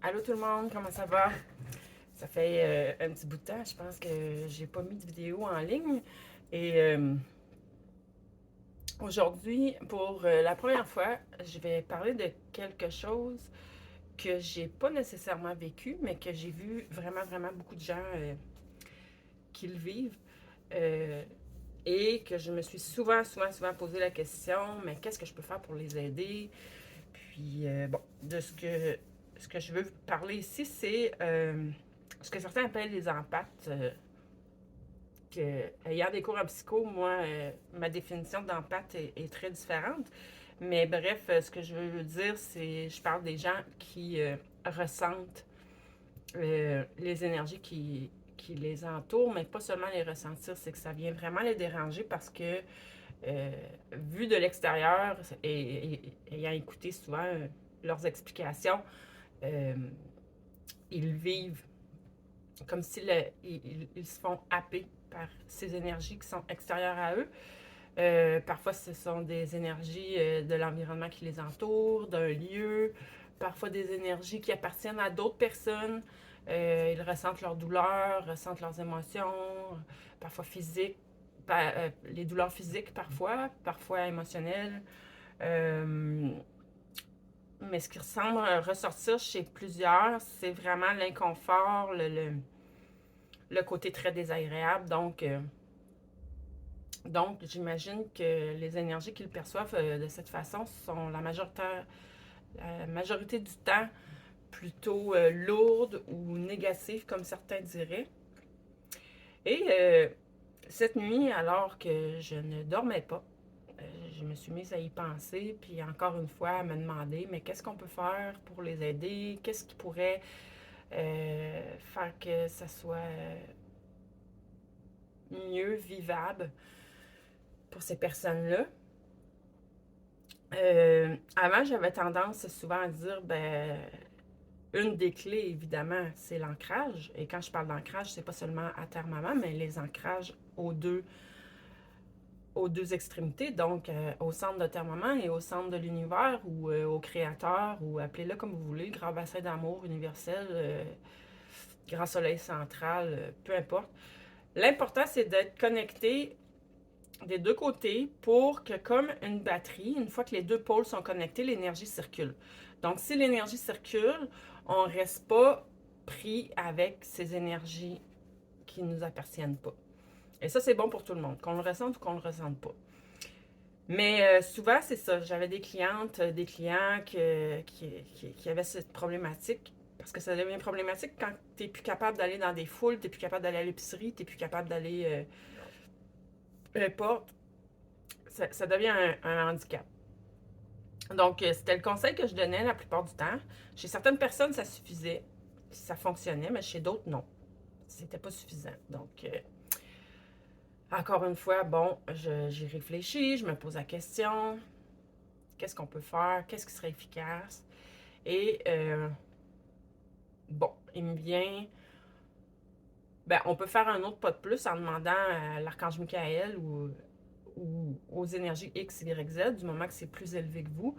Allô tout le monde, comment ça va? Ça fait un petit bout de temps, je pense que j'ai pas mis de vidéo en ligne. Et aujourd'hui, pour la première fois, je vais parler de quelque chose que j'ai pas nécessairement vécu, mais que j'ai vu vraiment beaucoup de gens qui le vivent. Euh, et que je me suis souvent posé la question, mais qu'est-ce que je peux faire pour les aider? Puis, bon, de ce que je veux parler ici, c'est ce que certains appellent les empathes. Ayant des cours en psycho, moi, ma définition d'empathe est très différente. Mais bref, ce que je veux dire, c'est, je parle des gens qui ressentent les énergies qui les entourent, mais pas seulement les ressentir, c'est que ça vient vraiment les déranger parce que euh, vu de l'extérieur et ayant écouté souvent leurs explications, euh, ils vivent comme si ils se font happer par ces énergies qui sont extérieures à eux. Parfois, ce sont des énergies de l'environnement qui les entoure, d'un lieu, parfois des énergies qui appartiennent à d'autres personnes. Ils ressentent leurs douleurs, ressentent leurs émotions, parfois physiques, les douleurs physiques parfois émotionnelles. Euh, mais ce qui semble ressortir chez plusieurs, c'est vraiment l'inconfort, le côté très désagréable. Donc j'imagine que les énergies qu'ils perçoivent de cette façon sont la majorité du temps plutôt lourdes ou négatives, comme certains diraient. Et cette nuit, alors que je ne dormais pas, je me suis mise à y penser, puis encore une fois à me demander, mais qu'est-ce qu'on peut faire pour les aider? Qu'est-ce qui pourrait faire que ça soit mieux vivable pour ces personnes-là? Avant, j'avais tendance souvent à dire, ben, une des clés, évidemment, c'est l'ancrage. Et quand je parle d'ancrage, c'est pas seulement à terre-maman, mais les ancrages aux deux extrémités, donc au centre de terre-maman et au centre de l'univers ou au créateur, ou appelez-le comme vous voulez, grand bassin d'amour universel, grand soleil central, peu importe. L'important, c'est d'être connecté des deux côtés pour que, comme une batterie, une fois que les deux pôles sont connectés, l'énergie circule. Donc, si l'énergie circule, on ne reste pas pris avec ces énergies qui ne nous appartiennent pas. Et ça, c'est bon pour tout le monde, qu'on le ressente ou qu'on ne le ressente pas. Mais souvent, c'est ça. J'avais des clientes, des clients qui avaient cette problématique. Parce que ça devient problématique quand tu n'es plus capable d'aller dans des foules, tu n'es plus capable d'aller à l'épicerie, tu n'es plus capable d'aller peu importe. Ça devient un handicap. Donc, c'était le conseil que je donnais la plupart du temps. Chez certaines personnes, ça suffisait, ça fonctionnait, mais chez d'autres, non. C'était pas suffisant. Donc, encore une fois, bon, j'y réfléchis, je me pose la question, qu'est-ce qu'on peut faire, qu'est-ce qui serait efficace. Et, bon, il me vient, ben, on peut faire un autre pas de plus en demandant à l'archange Michael ou aux énergies X, Y, Z, du moment que c'est plus élevé que vous,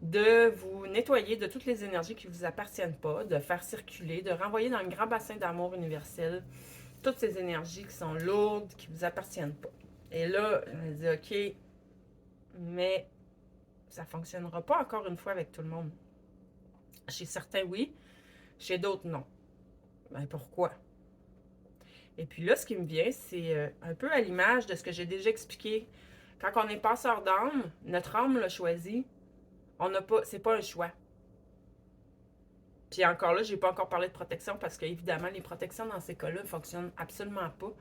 de vous nettoyer de toutes les énergies qui ne vous appartiennent pas, de faire circuler, de renvoyer dans le grand bassin d'amour universel toutes ces énergies qui sont lourdes, qui ne vous appartiennent pas. Et là, je me dis, OK, mais ça ne fonctionnera pas encore une fois avec tout le monde. Chez certains, oui. Chez d'autres, non. Ben pourquoi? Et puis là, ce qui me vient, c'est un peu à l'image de ce que j'ai déjà expliqué. Quand on est passeur d'âme, notre âme l'a choisi. On n'a pas, c'est pas un choix. Puis encore là, j'ai pas encore parlé de protection parce que évidemment, les protections dans ces cas-là ne fonctionnent absolument pas.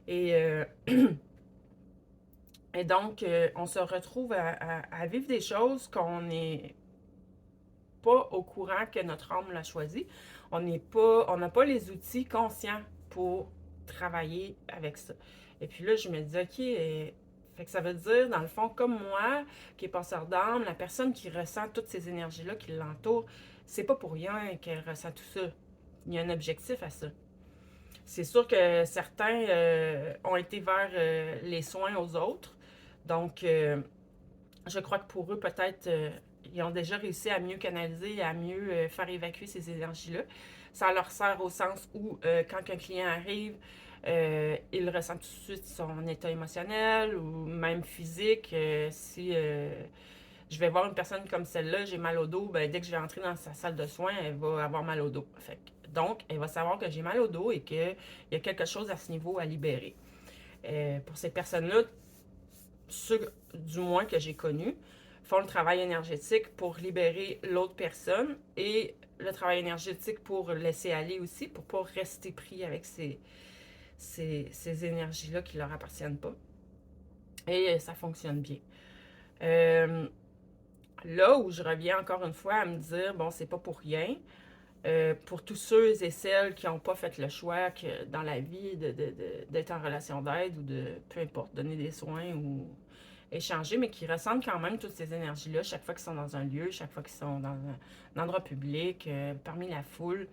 Et, et donc, on se retrouve à vivre des choses qu'on n'est pas au courant que notre âme l'a choisi. On n'a pas les outils conscients pour travailler avec ça. Et puis là, je me dis, OK, fait que ça veut dire, dans le fond, comme moi, qui est passeur d'âme, la personne qui ressent toutes ces énergies-là qui l'entourent, c'est pas pour rien qu'elle ressent tout ça. Il y a un objectif à ça. C'est sûr que certains ont été vers les soins aux autres. Donc, je crois que pour eux, peut-être, ils ont déjà réussi à mieux canaliser, à mieux faire évacuer ces énergies-là. Ça leur sert au sens où quand un client arrive, il ressent tout de suite son état émotionnel ou même physique. Si je vais voir une personne comme celle-là, j'ai mal au dos, ben, dès que je vais entrer dans sa salle de soins, elle va avoir mal au dos. Donc, elle va savoir que j'ai mal au dos et qu'il y a quelque chose à ce niveau à libérer. Pour ces personnes-là, ceux du moins que j'ai connus, font le travail énergétique pour libérer l'autre personne et le travail énergétique pour laisser aller aussi, pour ne pas rester pris avec ces énergies-là qui ne leur appartiennent pas. Et ça fonctionne bien. Là où je reviens encore une fois à me dire, bon, c'est pas pour rien. Pour tous ceux et celles qui n'ont pas fait le choix que dans la vie d'être en relation d'aide ou de, peu importe, donner des soins ou échanger, mais qui ressentent quand même toutes ces énergies-là chaque fois qu'ils sont dans un lieu, chaque fois qu'ils sont dans un endroit public, parmi la foule.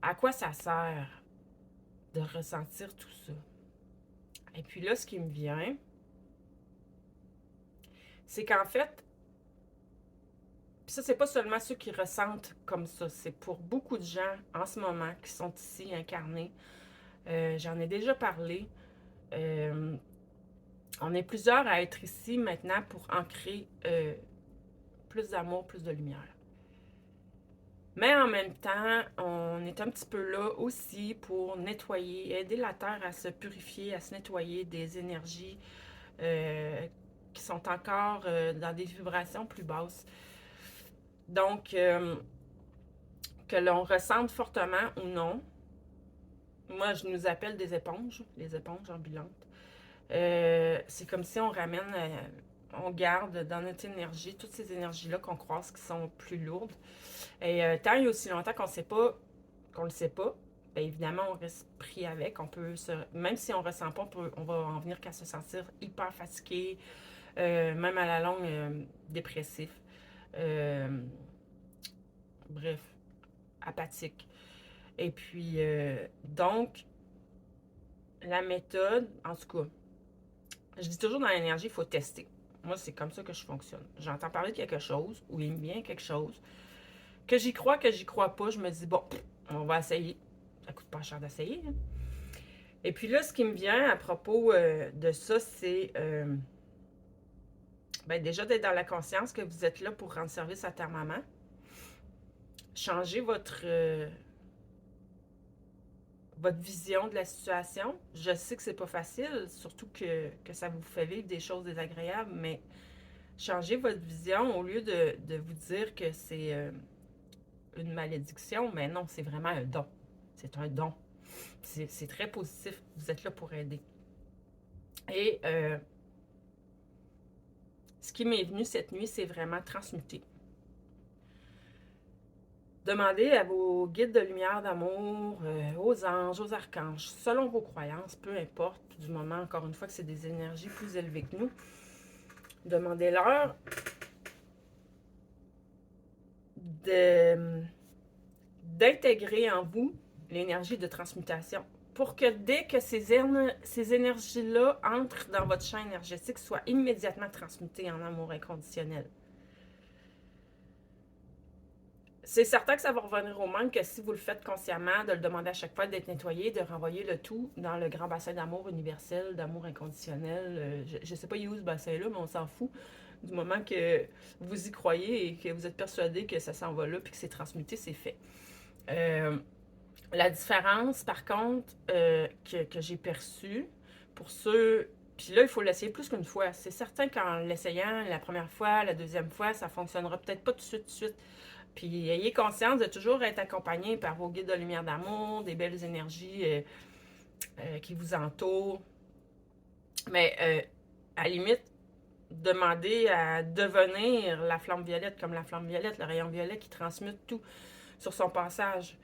À quoi ça sert de ressentir tout ça? Et puis là, ce qui me vient, c'est qu'en fait, puis ça, c'est pas seulement ceux qui ressentent comme ça, c'est pour beaucoup de gens en ce moment qui sont ici incarnés. J'en ai déjà parlé. On est plusieurs à être ici maintenant pour ancrer plus d'amour, plus de lumière. Mais en même temps, on est un petit peu là aussi pour nettoyer, aider la Terre à se purifier, à se nettoyer des énergies qui sont encore dans des vibrations plus basses. Donc, que l'on ressente fortement ou non, moi je nous appelle des éponges, les éponges ambulantes. C'est comme si on ramène, on garde dans notre énergie toutes ces énergies-là qu'on croise qui sont plus lourdes. Et tant et aussi longtemps qu'on le sait pas, bien évidemment, on reste pris avec. On peut même si on ne ressent pas, on va en venir qu'à se sentir hyper fatigué, même à la longue dépressif. Bref, apathique. Et puis, donc, la méthode, en tout cas, je dis toujours dans l'énergie, il faut tester. Moi, c'est comme ça que je fonctionne. J'entends parler de quelque chose, ou il me vient quelque chose, que j'y crois pas, je me dis, bon, on va essayer. Ça coûte pas cher d'essayer. Hein. Et puis là, ce qui me vient à propos de ça, c'est ben déjà d'être dans la conscience que vous êtes là pour rendre service à ta maman. Changer votre vision de la situation. Je sais que c'est pas facile, surtout que ça vous fait vivre des choses désagréables, mais changez votre vision au lieu de vous dire que c'est une malédiction, mais non, c'est vraiment un don. C'est un don. C'est très positif. Vous êtes là pour aider. Et ce qui m'est venu cette nuit, c'est vraiment transmuter. Demandez à vos guides de lumière, d'amour, aux anges, aux archanges, selon vos croyances, peu importe, du moment, encore une fois, que c'est des énergies plus élevées que nous. Demandez-leur d'intégrer en vous l'énergie de transmutation pour que dès que ces énergies-là entrent dans votre champ énergétique, soient immédiatement transmutées en amour inconditionnel. C'est certain que ça va revenir au même que si vous le faites consciemment, de le demander à chaque fois d'être nettoyé, de renvoyer le tout dans le grand bassin d'amour universel, d'amour inconditionnel. Je ne sais pas où ce bassin-là, mais on s'en fout. Du moment que vous y croyez et que vous êtes persuadé que ça s'en va là puis que c'est transmuté, c'est fait. La différence, par contre, que j'ai perçue, pour ceux... Puis là, il faut l'essayer plus qu'une fois. C'est certain qu'en l'essayant la première fois, la deuxième fois, ça ne fonctionnera peut-être pas tout de suite. Puis ayez conscience de toujours être accompagné par vos guides de lumière d'amour, des belles énergies qui vous entourent. Mais à la limite, demandez à devenir la flamme violette, comme la flamme violette, le rayon violet qui transmute tout sur son passage.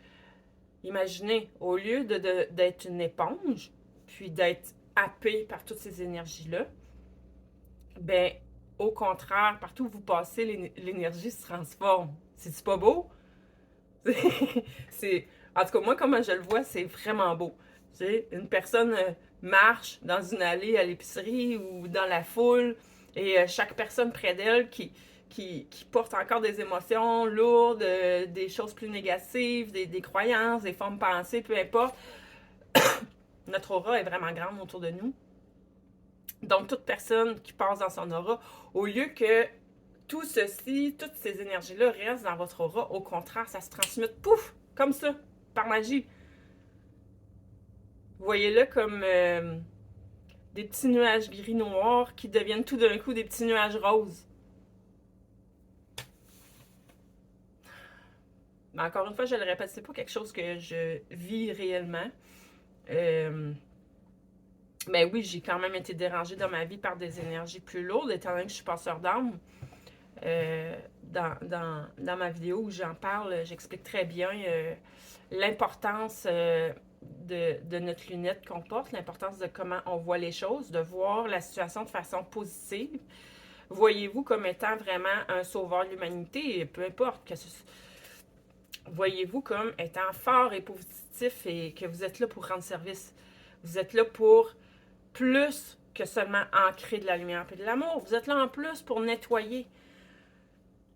Imaginez, au lieu d'être une éponge, puis d'être happé par toutes ces énergies-là, ben au contraire, partout où vous passez, l'énergie se transforme. C'est pas beau? En tout cas, moi, comment je le vois, c'est vraiment beau. Tu sais, une personne marche dans une allée à l'épicerie ou dans la foule, et chaque personne près d'elle qui qui portent encore des émotions lourdes, des choses plus négatives, des croyances, des formes pensées, peu importe. Notre aura est vraiment grande autour de nous. Donc, toute personne qui passe dans son aura, au lieu que tout ceci, toutes ces énergies-là restent dans votre aura, au contraire, ça se transmute, pouf, comme ça, par magie. Voyez-le comme des petits nuages gris-noirs qui deviennent tout d'un coup des petits nuages roses. Mais encore une fois, je le répète, c'est pas quelque chose que je vis réellement. Mais oui, j'ai quand même été dérangée dans ma vie par des énergies plus lourdes, étant donné que je suis passeur d'âme. Dans ma vidéo où j'en parle, j'explique très bien l'importance de notre lunette qu'on porte, l'importance de comment on voit les choses, de voir la situation de façon positive. Voyez-vous comme étant vraiment un sauveur de l'humanité, peu importe que ce soit. Voyez-vous comme étant fort et positif et que vous êtes là pour rendre service. Vous êtes là pour plus que seulement ancrer de la lumière et de l'amour. Vous êtes là en plus pour nettoyer.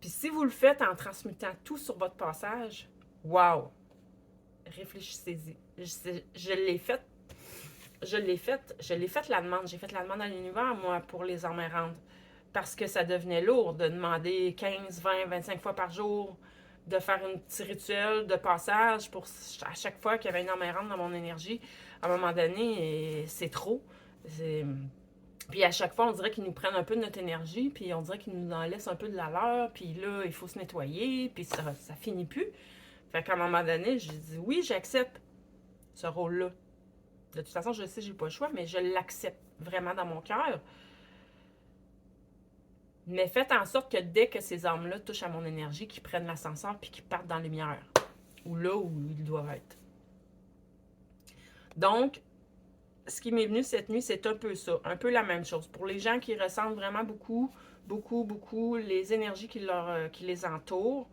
Puis si vous le faites en transmutant tout sur votre passage, wow! Réfléchissez-y. Je l'ai fait. Je l'ai fait la demande. J'ai fait la demande à l'univers, moi, pour les âmes errantes. Parce que ça devenait lourd de demander 15, 20, 25 fois par jour de faire un petit rituel de passage pour à chaque fois qu'il y avait une âme errante dans mon énergie. À un moment donné, c'est trop. Puis à chaque fois, on dirait qu'ils nous prennent un peu de notre énergie, puis on dirait qu'ils nous en laissent un peu de la leur, puis là, il faut se nettoyer, puis ça finit plus. Fait qu'à un moment donné, j'ai dit oui, j'accepte ce rôle-là. De toute façon, je sais, j'ai pas le choix, mais je l'accepte vraiment dans mon cœur. Mais faites en sorte que dès que ces âmes-là touchent à mon énergie, qu'ils prennent l'ascenseur puis qu'ils partent dans la lumière. Ou là où ils doivent être. Donc, ce qui m'est venu cette nuit, c'est un peu ça. Un peu la même chose. Pour les gens qui ressentent vraiment beaucoup les énergies qui les entourent,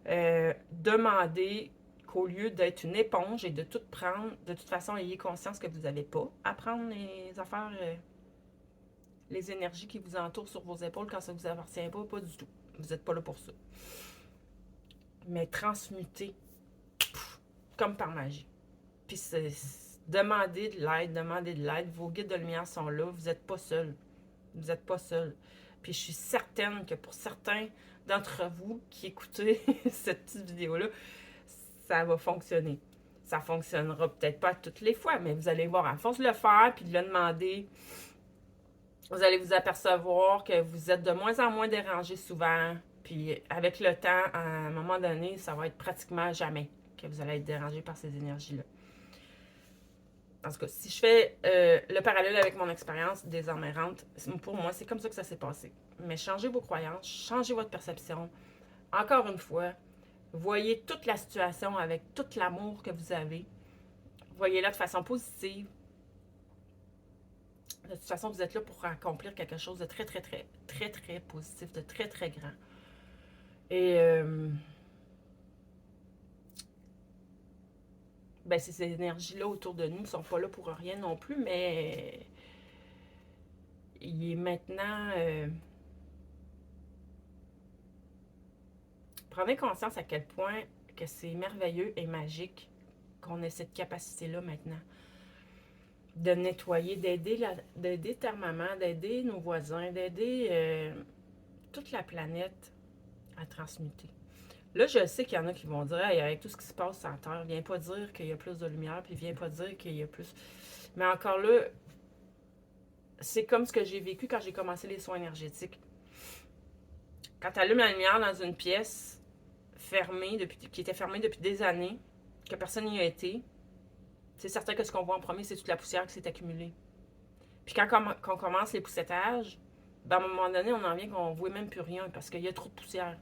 demandez qu'au lieu d'être une éponge et de tout prendre, de toute façon, ayez conscience que vous n'avez pas à prendre les affaires, les énergies qui vous entourent sur vos épaules quand ça ne vous appartient pas du tout. Vous n'êtes pas là pour ça. Mais transmuter, comme par magie. Puis demandez de l'aide. Vos guides de lumière sont là. Vous n'êtes pas seul. Vous n'êtes pas seul. Puis je suis certaine que pour certains d'entre vous qui écoutez cette petite vidéo-là, ça va fonctionner. Ça fonctionnera peut-être pas toutes les fois, mais vous allez voir, à force de le faire puis de le demander, vous allez vous apercevoir que vous êtes de moins en moins dérangé souvent. Puis avec le temps, à un moment donné, ça va être pratiquement jamais que vous allez être dérangé par ces énergies-là. En tout cas, si je fais le parallèle avec mon expérience des âmes errantes, pour moi, c'est comme ça que ça s'est passé. Mais changez vos croyances, changez votre perception. Encore une fois, voyez toute la situation avec tout l'amour que vous avez. Voyez-la de façon positive. De toute façon, vous êtes là pour accomplir quelque chose de très, très, très, très, très positif, de très, très grand. Et ben, ces énergies-là autour de nous ne sont pas là pour rien non plus, mais il est maintenant... prenez conscience à quel point que c'est merveilleux et magique qu'on ait cette capacité-là maintenant. De nettoyer, d'aider Terre Maman, d'aider nos voisins, d'aider toute la planète à transmuter. Là, je sais qu'il y en a qui vont dire, hey, avec tout ce qui se passe sur la Terre, viens pas dire qu'il y a plus de lumière, puis viens pas dire qu'il y a plus... Mais encore là, c'est comme ce que j'ai vécu quand j'ai commencé les soins énergétiques. Quand tu allumes la lumière dans une pièce fermée, qui était fermée depuis des années, que personne n'y a été, c'est certain que ce qu'on voit en premier, c'est toute la poussière qui s'est accumulée. Puis quand on commence les poussettages, ben à un moment donné, on en vient qu'on ne voit même plus rien parce qu'il y a trop de poussière.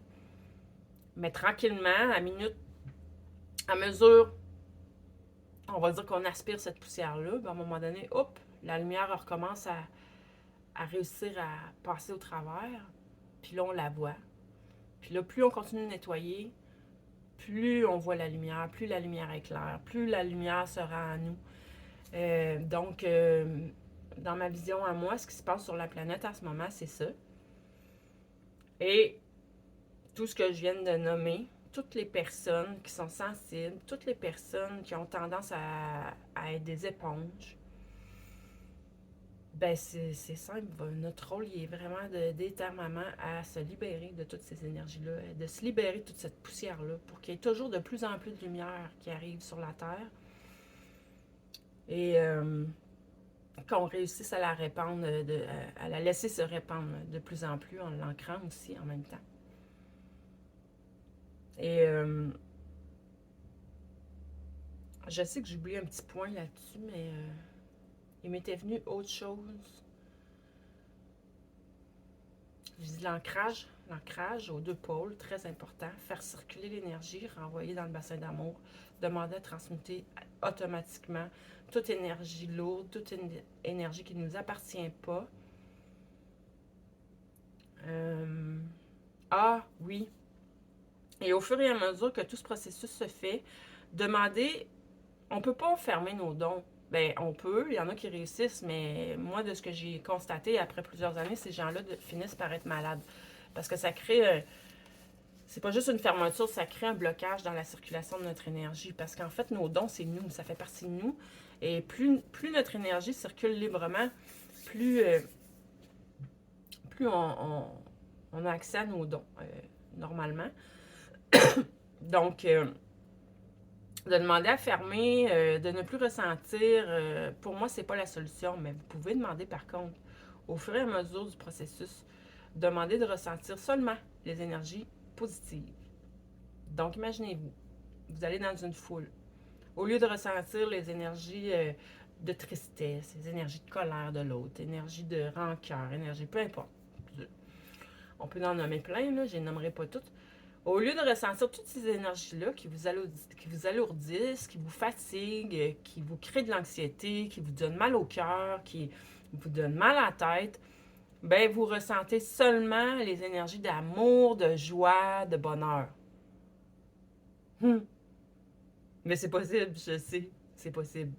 Mais tranquillement, à mesure, on va dire qu'on aspire cette poussière-là, ben à un moment donné, hop, la lumière recommence à réussir à passer au travers. Puis là, on la voit. Puis là, plus on continue de nettoyer, plus on voit la lumière, plus la lumière éclaire, plus la lumière se rend à nous. Donc, dans ma vision à moi, ce qui se passe sur la planète à ce moment, c'est ça. Et tout ce que je viens de nommer, toutes les personnes qui sont sensibles, toutes les personnes qui ont tendance à être des éponges, ben c'est simple. Notre rôle, il est vraiment d'aider ta maman à se libérer de toutes ces énergies-là, de se libérer de toute cette poussière-là, pour qu'il y ait toujours de plus en plus de lumière qui arrive sur la Terre. Et qu'on réussisse à la répandre, à la laisser se répandre de plus en plus en l'ancrant aussi en même temps. Et je sais que j'ai oublié un petit point là-dessus, mais il m'était venu autre chose. Je dis l'ancrage aux deux pôles, très important. Faire circuler l'énergie, renvoyer dans le bassin d'amour, demander à transmuter automatiquement toute énergie lourde, toute énergie qui ne nous appartient pas. Ah oui. Et au fur et à mesure que tout ce processus se fait, demander, on ne peut pas fermer nos dons. Ben, on peut, il y en a qui réussissent, mais moi, de ce que j'ai constaté après plusieurs années, ces gens-là finissent par être malades. Parce que ça crée, c'est pas juste une fermeture, ça crée un blocage dans la circulation de notre énergie. Parce qu'en fait, nos dons, c'est nous, ça fait partie de nous. Et plus notre énergie circule librement, plus, plus on a accès à nos dons, normalement. Donc, de demander à fermer, de ne plus ressentir, pour moi, c'est pas la solution, mais vous pouvez demander par contre, au fur et à mesure du processus, demander de ressentir seulement les énergies positives. Donc, imaginez-vous, vous allez dans une foule. Au lieu de ressentir les énergies de tristesse, les énergies de colère de l'autre, énergie de rancœur, énergie, peu importe. On peut en nommer plein, là, je les nommerai pas toutes. Au lieu de ressentir toutes ces énergies-là qui vous alourdissent, qui vous fatiguent, qui vous créent de l'anxiété, qui vous donnent mal au cœur, qui vous donnent mal à la tête, ben vous ressentez seulement les énergies d'amour, de joie, de bonheur. Mais c'est possible, je sais, c'est possible.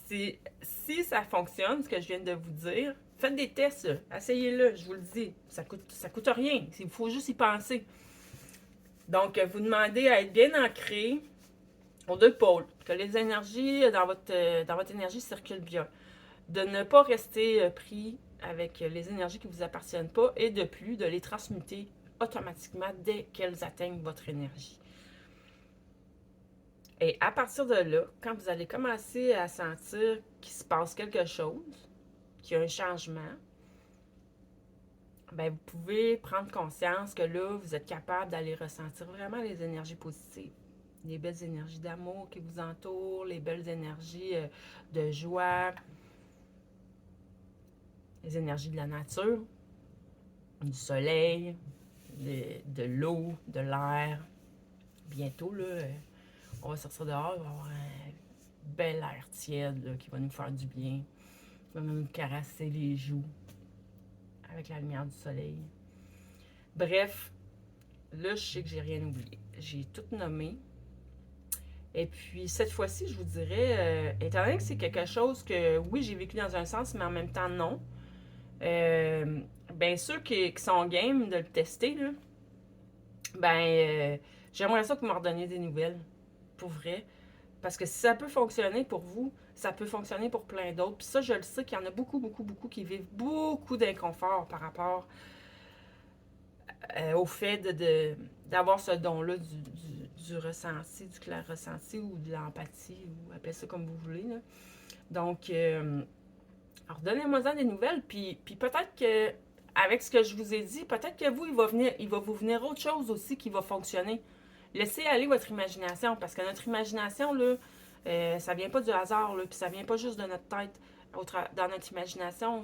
Si ça fonctionne, ce que je viens de vous dire, faites des tests, essayez-le, je vous le dis. Ça coûte rien, il faut juste y penser. Donc, vous demandez à être bien ancré aux deux pôles, que les énergies dans votre énergie circulent bien. De ne pas rester pris avec les énergies qui ne vous appartiennent pas et de plus, de les transmuter automatiquement dès qu'elles atteignent votre énergie. Et à partir de là, quand vous allez commencer à sentir qu'il se passe quelque chose, qu'il y a un changement, ben vous pouvez prendre conscience que là, vous êtes capable d'aller ressentir vraiment les énergies positives. Les belles énergies d'amour qui vous entourent, les belles énergies de joie, les énergies de la nature, du soleil, de l'eau, de l'air. Bientôt, là, on va sortir dehors, il va y avoir un bel air tiède là, qui va nous faire du bien, qui va nous caresser les joues avec la lumière du soleil. Bref, là, je sais que j'ai rien oublié. J'ai tout nommé. Et puis, cette fois-ci, je vous dirais, étant donné que c'est quelque chose que, oui, j'ai vécu dans un sens, mais en même temps, non. Ben, ceux qui sont game de le tester, là, ben, j'aimerais ça que vous me redonniez des nouvelles, pour vrai. Parce que si ça peut fonctionner pour vous, ça peut fonctionner pour plein d'autres. Puis ça, je le sais qu'il y en a beaucoup, beaucoup, beaucoup qui vivent beaucoup d'inconfort par rapport au fait d'avoir ce don-là du ressenti, du clair ressenti ou de l'empathie, ou appelez ça comme vous voulez. Là. Donc, alors donnez-moi-en des nouvelles, puis peut-être que avec ce que je vous ai dit, peut-être que vous, il va vous venir autre chose aussi qui va fonctionner. Laissez aller votre imagination, parce que notre imagination, là, ça vient pas du hasard, là, puis ça vient pas juste de notre tête. Dans notre imagination,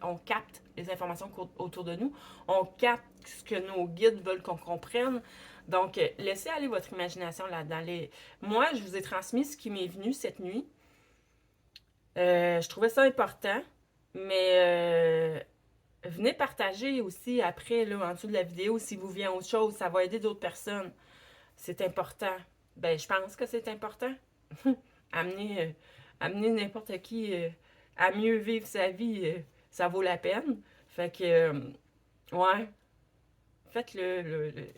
on capte les informations autour de nous, on capte ce que nos guides veulent qu'on comprenne. Donc, laissez aller votre imagination là-dedans. Moi, je vous ai transmis ce qui m'est venu cette nuit. Je trouvais ça important, mais venez partager aussi après, là, en dessous de la vidéo, si vous vient autre chose, ça va aider d'autres personnes. C'est important. Ben, je pense que c'est important. amener amener n'importe qui à mieux vivre sa vie, ça vaut la peine. Fait que, ouais,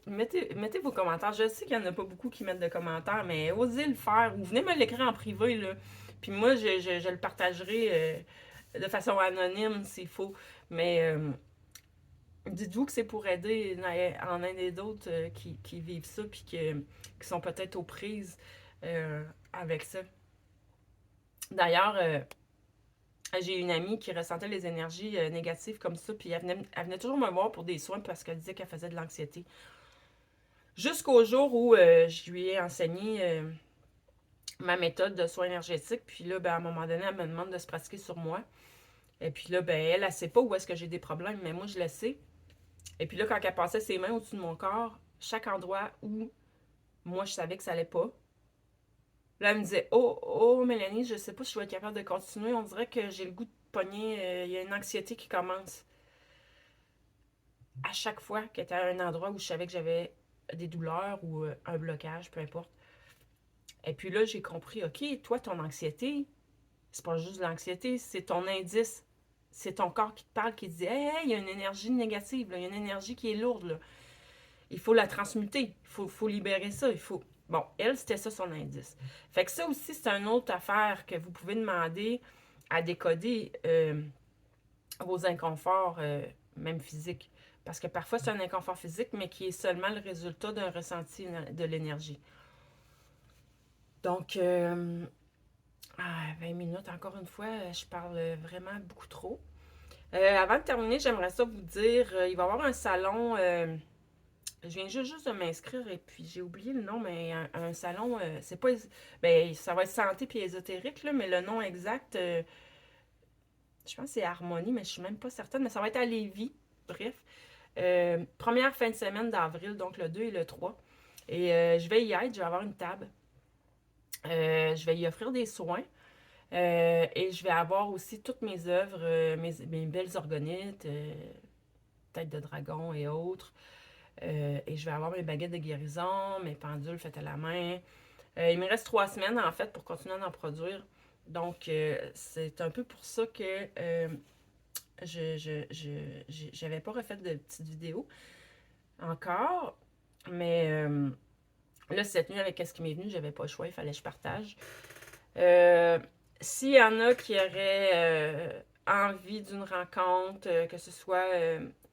Mettez vos commentaires. Je sais qu'il n'y en a pas beaucoup qui mettent de commentaires, mais osez le faire ou venez me l'écrire en privé, là. Puis moi, je le partagerai de façon anonyme s'il faut. Mais dites-vous que c'est pour aider en un et d'autres qui vivent ça puis qui sont peut-être aux prises avec ça. D'ailleurs, j'ai une amie qui ressentait les énergies négatives comme ça, puis elle venait toujours me voir pour des soins parce qu'elle disait qu'elle faisait de l'anxiété. Jusqu'au jour où je lui ai enseigné ma méthode de soins énergétiques, puis là, ben, à un moment donné, elle me demande de se pratiquer sur moi. Et puis là, ben, elle sait pas où est-ce que j'ai des problèmes, mais moi, je le sais. Et puis là, quand elle passait ses mains au-dessus de mon corps, chaque endroit où moi, je savais que ça allait pas, là, elle me disait, oh, Mélanie, je sais pas si je vais être capable de continuer. On dirait que j'ai le goût de pogner. Il y a une anxiété qui commence. À chaque fois qu'elle était à un endroit où je savais que j'avais des douleurs ou un blocage, peu importe. Et puis là, j'ai compris, OK, toi, ton anxiété, c'est pas juste de l'anxiété, c'est ton indice. C'est ton corps qui te parle, qui te dit, hey, il y a une énergie négative, là, il y a une énergie qui est lourde. Là. Il faut la transmuter. Il faut libérer ça. Il faut. Bon, elle, c'était ça son indice. Fait que ça aussi, c'est une autre affaire que vous pouvez demander à décoder vos inconforts, même physiques. Parce que parfois, c'est un inconfort physique, mais qui est seulement le résultat d'un ressenti de l'énergie. Donc, 20 minutes, encore une fois, je parle vraiment beaucoup trop. Avant de terminer, j'aimerais ça vous dire, il va y avoir un salon, je viens juste de m'inscrire et puis j'ai oublié le nom, mais un salon, c'est pas, ben, ça va être santé puis ésotérique, là, mais le nom exact, je pense que c'est Harmonie, mais je suis même pas certaine, mais ça va être à Lévis, bref. Première fin de semaine d'avril, donc le 2 et le 3. Et je vais y être, je vais avoir une table. Je vais y offrir des soins. Et je vais avoir aussi toutes mes œuvres, mes belles orgonites, têtes de dragon et autres. Et je vais avoir mes baguettes de guérison, mes pendules faites à la main. Il me reste 3 semaines en fait pour continuer d'en produire. Donc c'est un peu pour ça que j'avais pas refait de petites vidéos encore. Mais là, cette nuit, avec ce qui m'est venu, j'avais pas le choix, il fallait que je partage. Euh, S'il y en a qui auraient envie d'une rencontre, que ce soit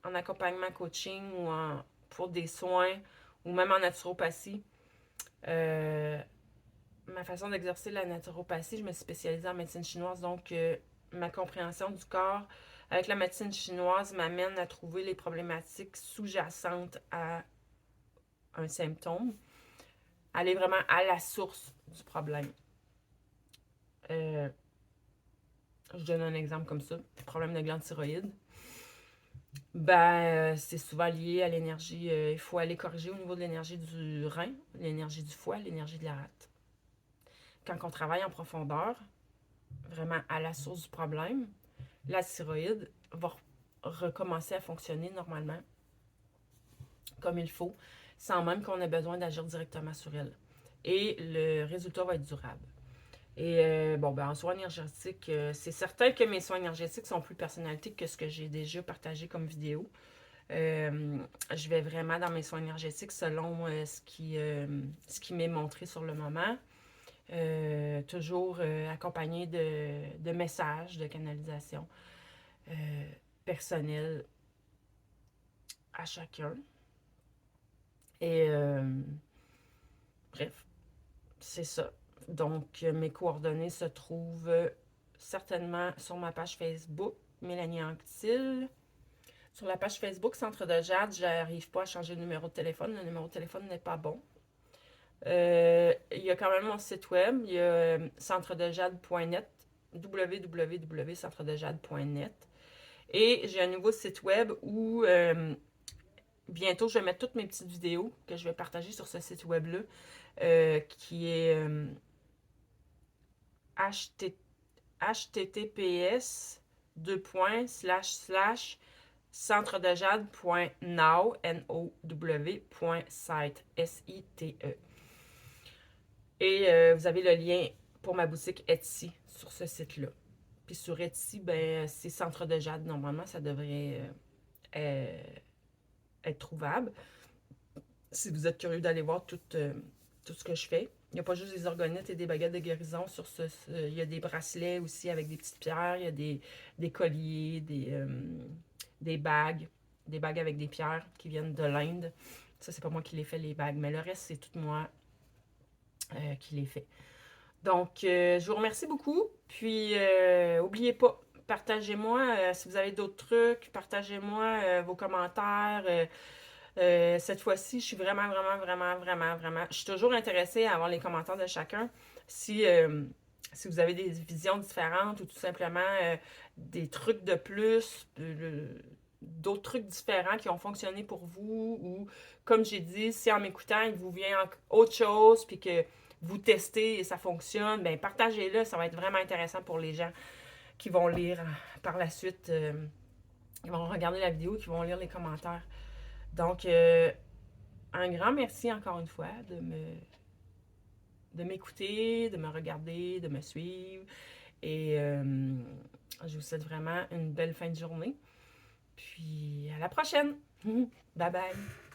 en accompagnement coaching ou pour des soins ou même en naturopathie, euh, ma façon d'exercer la naturopathie, je me suis spécialisée en médecine chinoise, donc ma compréhension du corps avec la médecine chinoise m'amène à trouver les problématiques sous-jacentes à un symptôme, aller vraiment à la source du problème. Je donne un exemple comme ça, problème de glande thyroïde. Ben, c'est souvent lié à l'énergie. Il faut aller corriger au niveau de l'énergie du rein, l'énergie du foie, l'énergie de la rate. Quand on travaille en profondeur, vraiment à la source du problème, la thyroïde va recommencer à fonctionner normalement, comme il faut, sans même qu'on ait besoin d'agir directement sur elle. Et le résultat va être durable. Et bon, ben en soins énergétiques, c'est certain que mes soins énergétiques sont plus personnalisés que ce que j'ai déjà partagé comme vidéo. Je vais vraiment dans mes soins énergétiques selon ce qui m'est montré sur le moment. Toujours accompagné de messages de canalisation personnels à chacun. Et bref, c'est ça. Donc, mes coordonnées se trouvent certainement sur ma page Facebook, Mélanie Anctil. Sur la page Facebook Centre de Jade, je n'arrive pas à changer le numéro de téléphone. Le numéro de téléphone n'est pas bon. Il y a quand même mon site web. Il y a centredejade.net, www.centredejade.net. Et j'ai un nouveau site web où bientôt je vais mettre toutes mes petites vidéos que je vais partager sur ce site web-là, qui est https centredejade.now, N-O-W.site, S-I-T-E. Et vous avez le lien pour ma boutique Etsy sur ce site-là. Puis sur Etsy, ben, c'est Centre de Jade. Normalement, ça devrait être trouvable. Si vous êtes curieux d'aller voir tout ce que je fais. Il n'y a pas juste des orgonettes et des baguettes de guérison. Il y a des bracelets aussi avec des petites pierres. Il y a des colliers, des bagues. Des bagues avec des pierres qui viennent de l'Inde. Ça, c'est pas moi qui les fais, les bagues. Mais le reste, c'est tout moi qui les fait. Donc, je vous remercie beaucoup. Puis, n'oubliez pas, partagez-moi si vous avez d'autres trucs. Partagez-moi vos commentaires. Cette fois-ci, je suis vraiment, vraiment, vraiment, vraiment, vraiment. Je suis toujours intéressée à avoir les commentaires de chacun. Si vous avez des visions différentes ou tout simplement des trucs de plus, d'autres trucs différents qui ont fonctionné pour vous, ou comme j'ai dit, si en m'écoutant, il vous vient autre chose, puis que vous testez et ça fonctionne, bien partagez-le, ça va être vraiment intéressant pour les gens qui vont lire par la suite, ils vont regarder la vidéo, qui vont lire les commentaires. Donc, un grand merci encore une fois de m'écouter, de me regarder, de me suivre. Et je vous souhaite vraiment une belle fin de journée. Puis à la prochaine. Bye bye.